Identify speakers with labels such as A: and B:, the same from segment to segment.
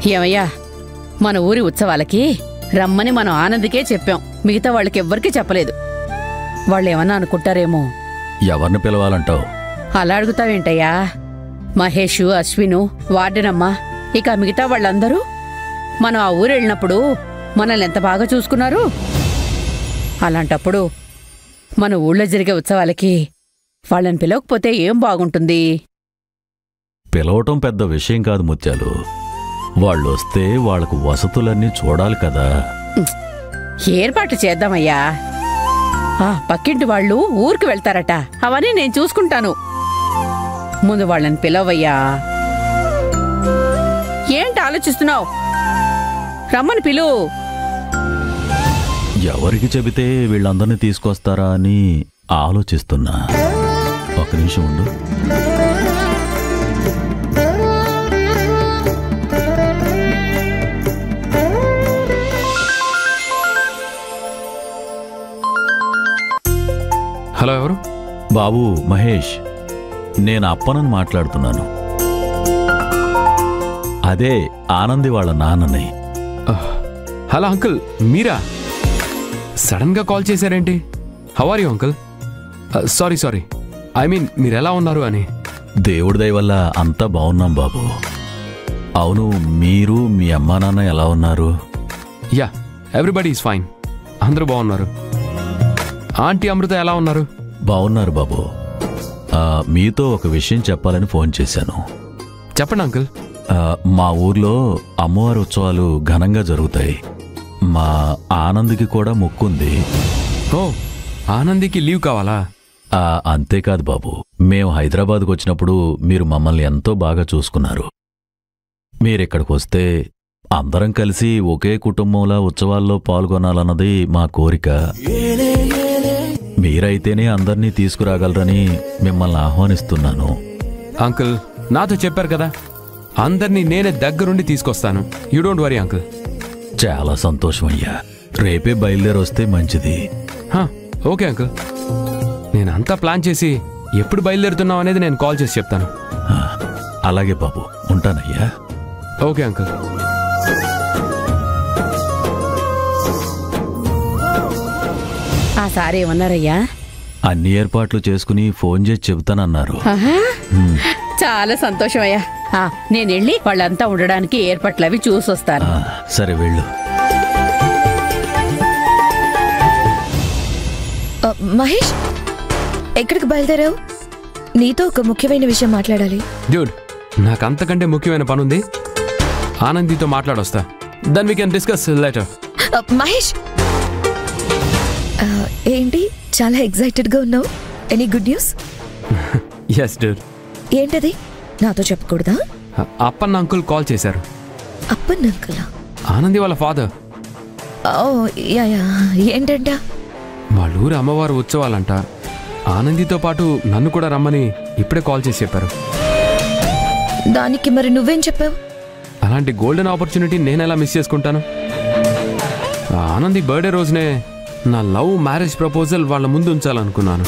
A: ఏమయ్యా, మన ఊరి ఉత్సవాలకి రమ్మని మనం ఆనందికే చెప్పాం. మిగతా వాళ్ళకెవ్వరికీ చెప్పలేదు. వాళ్ళేమన్నా అనుకుంటారేమో.
B: ఎవరిని పిలవాలంటావు?
A: అలా అడుగుతావేంటయ్యా? మహేషు, అశ్విను, వార్డెనమ్మ, ఇక మిగతా వాళ్ళందరూ మనం ఆ ఊరు వెళ్ళినప్పుడు మనల్ని ఎంత బాగా చూసుకున్నారు. అలాంటప్పుడు మన ఊళ్ళో జరిగే ఉత్సవాలకి వాళ్ళని పిలవకపోతే ఏం బాగుంటుంది?
B: పిలవటం పెద్ద విషయం కాదు ముత్యాలు. వాళ్ళొస్తే వాళ్లకు వసతులన్నీ చూడాలి కదా.
A: ఏర్పాట్లు చేద్దామయ్యా. పక్కింటి వాళ్ళు ఊరికి వెళ్తారట, అవన్నీ నేను చూసుకుంటాను. ముందు వాళ్ళని పిలవయ్యా. ఏంటి ఆలోచిస్తున్నావు? రమ్మని పిలు.
B: ఎవరికి చెబితే వీళ్ళందరినీ తీసుకొస్తారా అని ఆలోచిస్తున్నా. ఒక నిమిషం ఉండు.
C: హలో, ఎవరు?
B: బాబు మహేష్, నేను అప్పనని మాట్లాడుతున్నాను. అదే ఆనంది వాళ్ళ నాన్నని.
C: హలో అంకుల్, మీరా? సడన్ గా కాల్ చేశారేంటి? How are you uncle? Sorry, I mean మీరెలా ఉన్నారు అని.
B: దేవుడి దయ వల్ల అంతా బాగున్నాం బాబు. అవును, మీరు మీ అమ్మా నాన్న ఎలా ఉన్నారు?
C: Yeah, everybody is fine. అందరూ బాగున్నారు. ఆంటీ అమృత ఎలా ఉన్నారు?
B: బాగున్నారు బాబు. మీతో ఒక విషయం చెప్పాలని ఫోన్ చేశాను.
C: చెప్పండి అంకుల్.
B: మా ఊర్లో అమ్మవారి ఉత్సవాలు ఘనంగా జరుగుతాయి. మా ఆనందికి కూడా మొక్కుంది.
C: ఓ, ఆనందికి లీవ్ కావాలా?
B: అంతేకాదు బాబు, మేము హైదరాబాద్కు వచ్చినప్పుడు మీరు మమ్మల్ని ఎంతో బాగా చూసుకున్నారు. మీరిక్కడికి వస్తే అందరం కలిసి ఒకే కుటుంబంలా ఉత్సవాల్లో పాల్గొనాలన్నది మా కోరిక. మీరైతేనే అందర్నీ తీసుకురాగలరని మిమ్మల్ని ఆహ్వానిస్తున్నాను.
C: అంకుల్, నాతో చెప్పారు కదా, అందరినీ నేనే దగ్గరుండి తీసుకొస్తాను. You don't worry uncle.
B: చాలా సంతోషం అయ్యా. రేపే బయలుదేరొస్తే మంచిది.
C: Okay uncle. నేనంతా ప్లాన్ చేసి ఎప్పుడు బయలుదేరుతున్నావు అనేది నేను కాల్ చేసి చెప్తాను.
B: అలాగే బాబు, ఉంటానయ్యా.
C: Okay uncle.
A: ఆ సార్ ఏమన్నారయ్యా?
B: అన్ని ఏర్పాట్లు చేసుకుని ఫోన్ చేసి చెబుతానన్నారు.
A: చాలా సంతోషం అయ్యా. నేనెళ్ళి వాళ్ళంతా ఉండడానికి ఏర్పాట్లవి చూసొస్తాను.
B: సరే, వెళ్ళు.
D: మహేష్, ఎక్కడికి బయలుదేరావు? నీతో ఒక ముఖ్యమైన విషయం మాట్లాడాలి.
C: డ్యూడ్, నాకంతకంటే ముఖ్యమైన పనుంది. ఆనందితో మాట్లాడొస్తా. Then we can discuss later.
D: Mahesh, ఏంటి చాలా ఎక్సైటెడ్ గా ఉన్నావు? Any good news?
C: Yes dude.
D: ఏంటది? నాతో చెప్పకూడదా?
C: అప్పన్న అంకుల్ కాల్ చేశారు.
D: అప్పన్న అంకులా?
C: ఆనంది వాళ్ళ ఫాదర్.
D: ఏంటంట?
C: వాళ్ళ ఊరు అమ్మవారు ఉత్సవాలంట. ఆనందితో పాటు నన్ను కూడా రమ్మని ఇప్పుడే కాల్ చేసి చెప్పారు.
D: దానికి మరి నువ్వేం చెప్పావు?
C: అలాంటి గోల్డెన్ ఆపర్చునిటీ నేనెలా మిస్ చేసుకుంటాను? ఆనంది బర్త్డే రోజునే నా లవ్ మ్యారేజ్ ప్రపోజల్ వాళ్ళ ముందు ఉంచాలనుకున్నాను.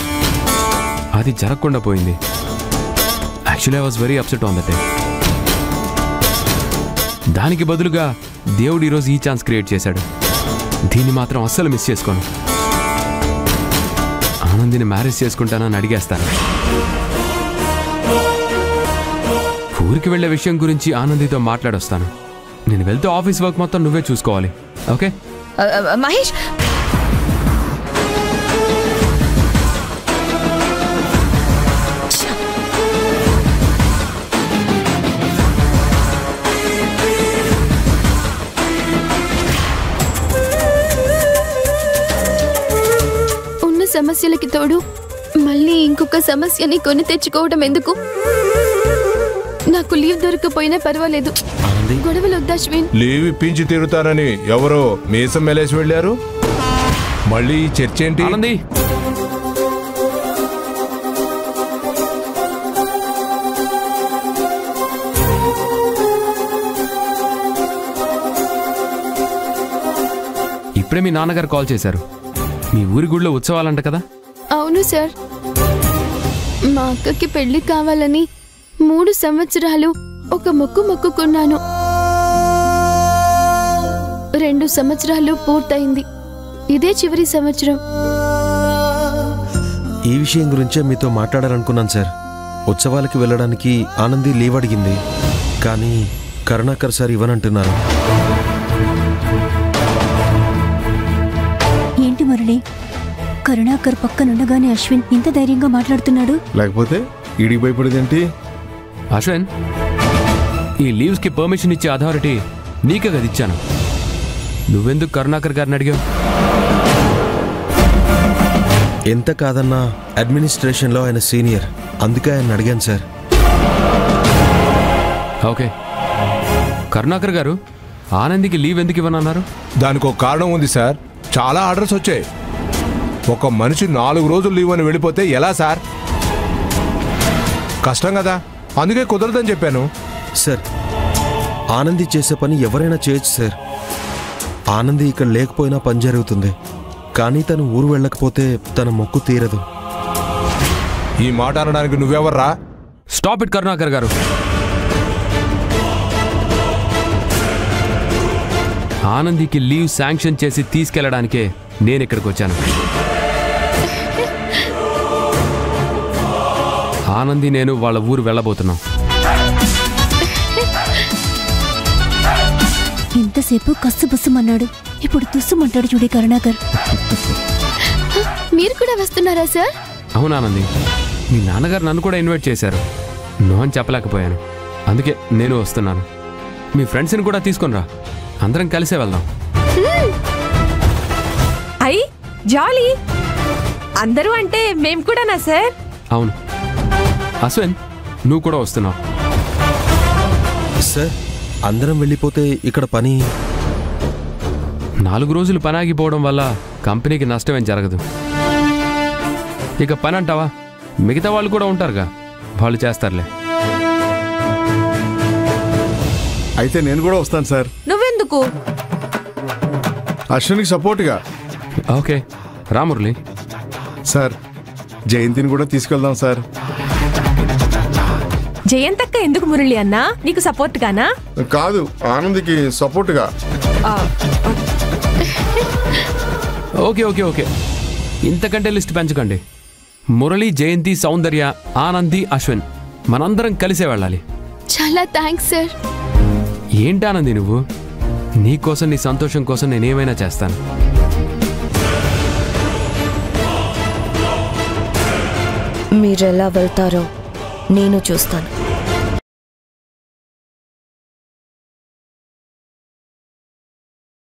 C: అది జరగకుండా పోయింది. Actually I was very upset on the day. దానికి బదులుగా దేవుడు ఈరోజు ఈ ఛాన్స్ క్రియేట్ చేశాడు. దీన్ని మాత్రం అస్సలు మిస్ చేసుకోను. ఆనందిని మ్యారేజ్ చేసుకుంటానని అడిగేస్తాను. ఊరికి వెళ్లే విషయం గురించి ఆనందితో మాట్లాడొస్తాను. నేను వెళ్తే ఆఫీస్ వర్క్ మొత్తం నువ్వే చూసుకోవాలి. ఓకే
D: మహేష్,
E: ఉన్న సమస్యలకి తోడు మళ్ళీ ఇంకొక సమస్యని కొని తెచ్చుకోవడం ఎందుకు? నాకు లీవ్ దొరకపోయినా పర్వాలేదు. గొడవలు వద్దా అశ్విన్?
F: లీవ్ ఇప్పించి తిరుగుతారని ఎవరో మీసం మెలేసి వెళ్ళారు. మళ్ళీ ఈ చర్చ ఏంటి?
C: ఆనంది, ఇప్పుడే మీ నాన్నగారు కాల్ చేశారు. మీ ఊరి గుడిలో ఉత్సవాలంట కదా?
E: అవును సార్. మా అక్కకి పెళ్లి కావాలని 3 సంవత్సరాలు ఒక మొక్కుకున్నాను. 2 సంవత్సరాలు పూర్తయింది. ఇదే చివరి సంవత్సరం.
G: ఈ విషయం గురించే మీతో మాట్లాడాలనుకున్నాను సార్. ఉత్సవాలకి వెళ్ళడానికి ఆనంది లీవ్ అడిగింది, కానీ కరుణాకర్ సార్ ఇవ్వనంటున్నారు.
H: ఏంటి మురళి, కరుణాకర్ పక్కనుండగానే అశ్విన్ ఇంత ధైర్యంగా మాట్లాడుతున్నాడు?
F: లేకపోతే ఈడికి భయపడేదేంటి?
C: అశ్విన్, ఈ లీవ్స్కి పర్మిషన్ ఇచ్చే అథారిటీ నీకే కదా ఇచ్చాను. నువ్వెందుకు కరుణాకర్ గారిని అడిగావు?
G: ఎంత కాదన్నా అడ్మినిస్ట్రేషన్లో ఆయన సీనియర్, అందుకే ఆయన అడిగాను సార్.
C: ఓకే, కరుణాకర్ గారు ఆనందికి లీవ్ ఎందుకు ఇవ్వనన్నారు?
F: దానికి ఒక కారణం ఉంది సార్. చాలా ఆర్డర్స్ వచ్చాయి. ఒక మనిషి 4 రోజులు లీవ్ అని వెళ్ళిపోతే ఎలా సార్? కష్టం కదా, అందుకే కుదరదని చెప్పాను.
G: సార్, ఆనంది చేసే పని ఎవరైనా చేయొచ్చు సార్. ఆనంది ఇక్కడ లేకపోయినా పని జరుగుతుంది, కానీ తను ఊరు వెళ్ళకపోతే తన మొక్కు తీరదు.
F: ఈ మాట అనడానికి నువ్వెవర్రా?
C: స్టాప్ ఇట్ కరుణాకర్ గారు. ఆనందికి లీవ్ శాంక్షన్ చేసి తీసుకెళ్లడానికే నేను ఇక్కడికి వచ్చాను. ఆనంది నేను వాళ్ళ ఊరు వెళ్ళబోతున్నాం.
H: ఇంతసేపు కస్సు బుస్సుమన్నాడు, ఇప్పుడు తుస్సుమంటాడు చూడే కరుణాకర్.
E: మీరు కూడా వస్తున్నారా సార్?
C: అవును ఆనంది, మీ నాన్నగారు నన్ను కూడా ఇన్వైట్ చేశారు. నో అని చెప్పలేకపోయాను, అందుకే నేను వస్తున్నాను. మీ ఫ్రెండ్స్ని కూడా తీసుకొని రా, అందరం కలిసే వెళ్దాం.
I: అయ్యి జాలీ, అందరూ అంటే మేము కూడానా సార్?
C: అవును అశ్విన్, నువ్వు కూడా వస్తున్నావు.
G: సార్, అందరం వెళ్ళిపోతే ఇక్కడ పని
C: 4 రోజులు పని ఆగిపోవడం వల్ల కంపెనీకి నష్టమేం జరగదు. ఇక పని అంటావా, మిగతా వాళ్ళు కూడా ఉంటారుగా, వాళ్ళు చేస్తారులే.
J: అయితే నేను కూడా వస్తాను సార్.
I: నువ్వెందుకు?
J: అశ్వినికి సపోర్ట్గా.
C: ఓకే రా మురళి.
J: సార్, జయంతిని కూడా తీసుకెళ్దాం సార్.
I: జయంతక్క ఎందుకు మురళి అన్నా? నీకు సపోర్ట్ గానా?
J: కాదు, ఆనందికి సపోర్ట్గా.
C: ఓకే ఓకే ఓకే, ఇంతకంటే లిస్ట్ పెంచకండి. మురళి, జయంతి, సౌందర్య, ఆనంది, అశ్విన్ మనందరం కలిసే వెళ్ళాలి.
E: చాలా థ్యాంక్స్ సార్.
C: ఏంటి ఆనంది నువ్వు? నీ కోసం, నీ సంతోషం కోసం నేనేమైనా చేస్తాను.
D: మీరెలా వెళ్తారో నేను చూస్తాను.